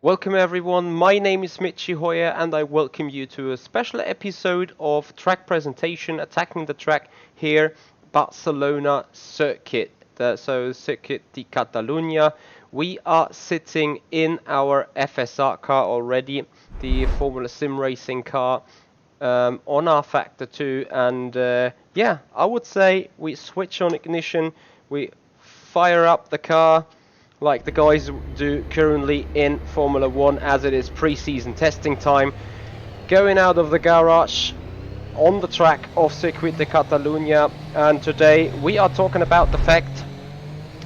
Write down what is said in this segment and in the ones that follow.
Welcome everyone, my name is Mitchi Hoyer and I welcome you to a special episode of track presentation attacking the track here, Barcelona Circuit. So Circuit de Catalunya. We are sitting in our FSR car already, the Formula Simracing car, on our Factor 2, and yeah, I would say we switch on ignition, we fire up the car like the guys do currently in Formula 1 as it is pre-season testing time, going out of the garage on the track of Circuit de Catalunya. And today we are talking about the fact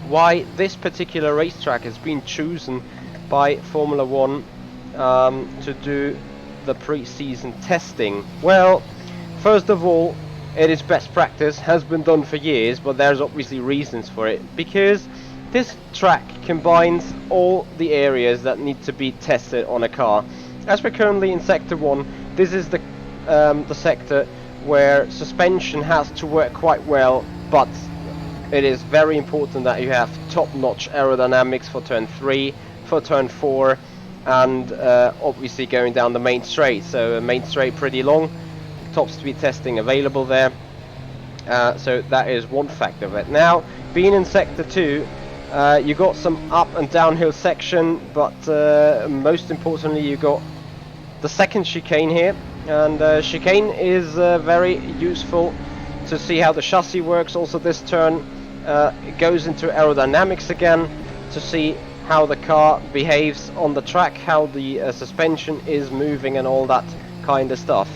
why this particular racetrack has been chosen by Formula 1 to do the pre-season testing. Well, first of all, it is best practice, has been done for years, but there's obviously reasons for it, because this track combines all the areas that need to be tested on a car. As we're currently in Sector 1, this is the sector where suspension has to work quite well, but it is very important that you have top-notch aerodynamics for turn 3, for turn 4, and obviously going down the main straight. So main straight pretty long, top speed testing available there. So that is one factor of it. Now, being in Sector 2, you got some up and downhill section, but most importantly you got the second chicane here, and chicane is very useful to see how the chassis works. Also this turn it goes into aerodynamics again to see how the car behaves on the track, how the suspension is moving and all that kind of stuff.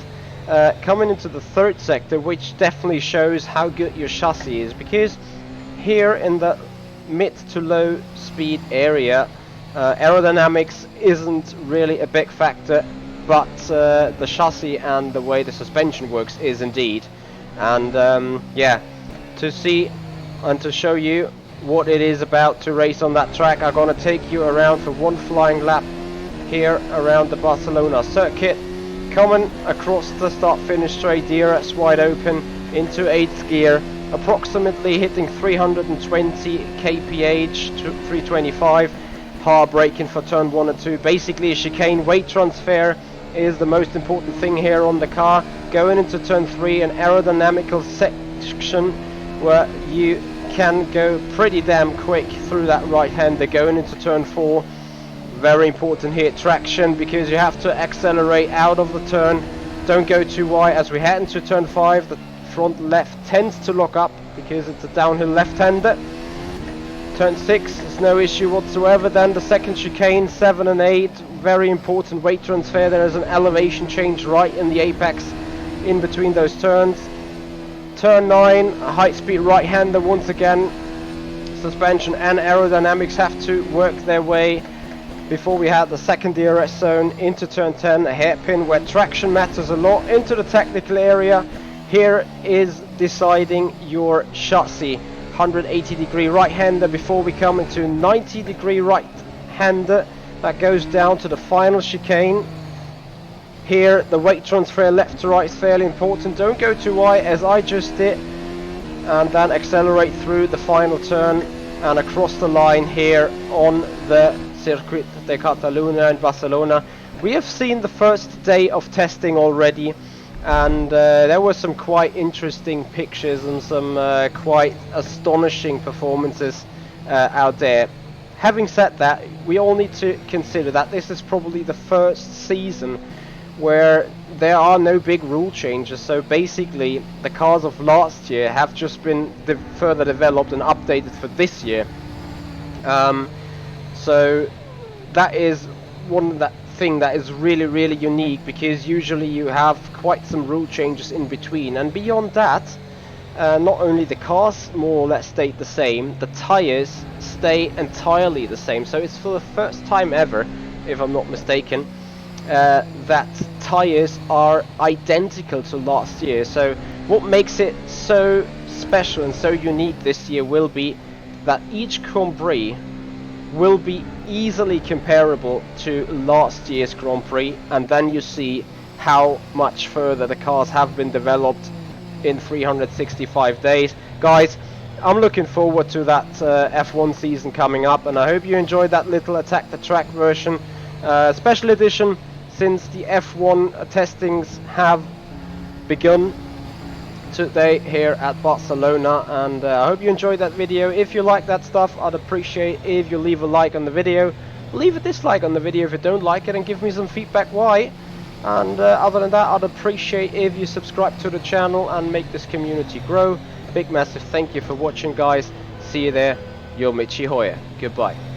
Coming into the third sector, which definitely shows how good your chassis is, because here in the mid to low speed area, aerodynamics isn't really a big factor, but the chassis and the way the suspension works is indeed. And yeah, to see and to show you what it is about to race on that track, I'm gonna take you around for one flying lap here around the Barcelona circuit, coming across the start finish straight, DRS wide open into 8th gear, approximately hitting 320 kph to 325, hard braking for turn 1 and 2. Basically a chicane, weight transfer is the most important thing here on the car. Going into turn 3, an aerodynamical section where you can go pretty damn quick through that right hander. Going into turn 4, very important here, traction, because you have to accelerate out of the turn, don't go too wide. As we head into turn 5, the front left tends to lock up because it's a downhill left-hander. Turn 6 is no issue whatsoever. Then the second chicane, 7 and 8, very important weight transfer. There is an elevation change right in the apex in between those turns. Turn 9, a high-speed right-hander once again. Suspension and aerodynamics have to work their way before we have the second DRS zone. Into turn 10, a hairpin where traction matters a lot. Into the technical area. Here is deciding your chassis. 180 degree right hander before we come into 90 degree right hander. That goes down to the final chicane. Here the weight transfer left to right is fairly important. Don't go too wide as I just did, and then accelerate through the final turn and across the line here on the Circuit de Catalunya in Barcelona. We have seen the first day of testing already, and there were some quite interesting pictures and some quite astonishing performances out there. Having said that, we all need to consider that this is probably the first season where there are no big rule changes. So basically the cars of last year have just been further developed and updated for this year. So that is one thing that is really unique, because usually you have quite some rule changes in between, and beyond that, not only the cars more or less stayed the same, the tires stay entirely the same. So it's for the first time ever, if I'm not mistaken, that tires are identical to last year. So what makes it so special and so unique this year will be that each Grand Prix will be easily comparable to last year's Grand Prix, and then you see how much further the cars have been developed in 365 days. Guys, I'm looking forward to that F1 season coming up, and I hope you enjoyed that little Attack the Track version. special edition, since the F1 testings have begun today here at Barcelona. And I hope you enjoyed that video. If you like that stuff, I'd appreciate if you leave a like on the video. Leave a dislike on the video if you don't like it, and give me some feedback why. And other than that, I'd appreciate if you subscribe to the channel and make this community grow. Big massive thank you for watching, guys. See you there. Your Michi Hoyer. Goodbye.